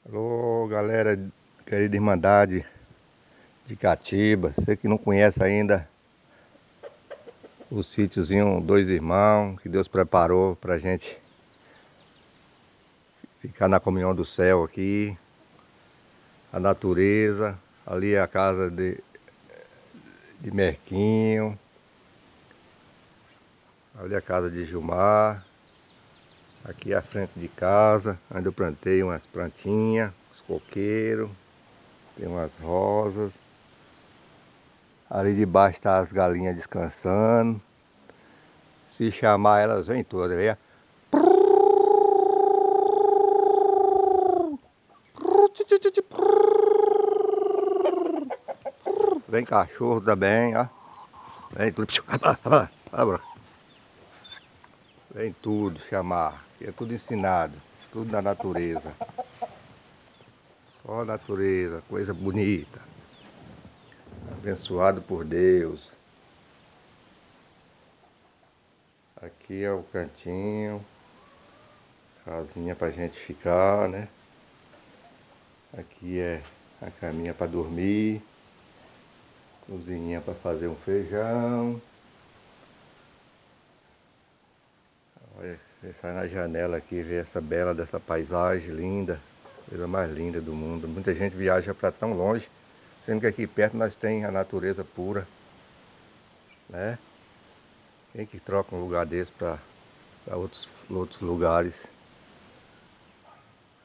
Alô, galera, querida Irmandade de Catiba. Você que não conhece ainda o sítiozinho Dois Irmãos, que Deus preparou pra gente ficar na comunhão do céu aqui, a natureza. Ali é a casa de Merquinho, ali é a casa de Gilmar. Aqui é a frente de casa, onde eu plantei umas plantinhas, uns coqueiros, tem umas rosas. Ali debaixo tá as galinhas descansando. Se chamar elas vêm todas, vem. Vem cachorro também, ó. Vem tudo. Vem tudo chamar. É tudo ensinado. Tudo na natureza. Só natureza, coisa bonita. Abençoado por Deus. Aqui é o cantinho. Casinha pra gente ficar, né? Aqui é a caminha pra dormir. Cozinha pra fazer um feijão. Olha, você sai na janela aqui e vê essa bela dessa paisagem linda, coisa mais linda do mundo. Muita gente viaja para tão longe, sendo que aqui perto nós tem a natureza pura, né? Quem que troca um lugar desse para outros lugares?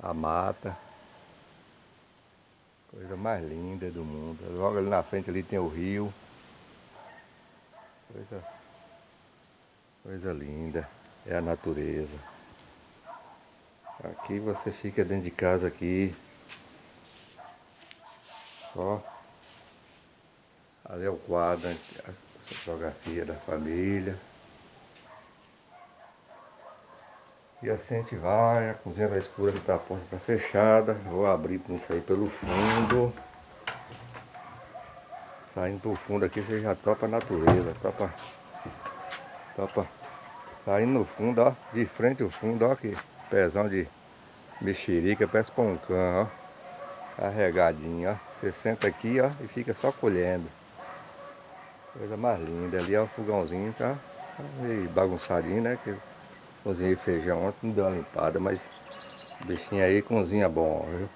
A mata, coisa mais linda do mundo. Logo ali na frente ali tem o rio, coisa, coisa linda. É a natureza. Aqui você fica dentro de casa aqui, só. Ali é o quadro, a fotografia da família. E assim a gente vai, a cozinha tá escura, a porta tá fechada. Vou abrir com isso aí pelo fundo. Saindo pro fundo aqui você já topa a natureza, topa. Saindo no fundo, ó, de frente ao fundo, ó, que pezão de mexerica, parece poncã, ó. Carregadinho, ó. Você senta aqui, ó, e fica só colhendo. Coisa mais linda. Ali é o fogãozinho, tá meio bagunçadinho, né? Que cozinhei feijão ontem, não deu uma limpada, mas o bichinho aí cozinha bom, viu?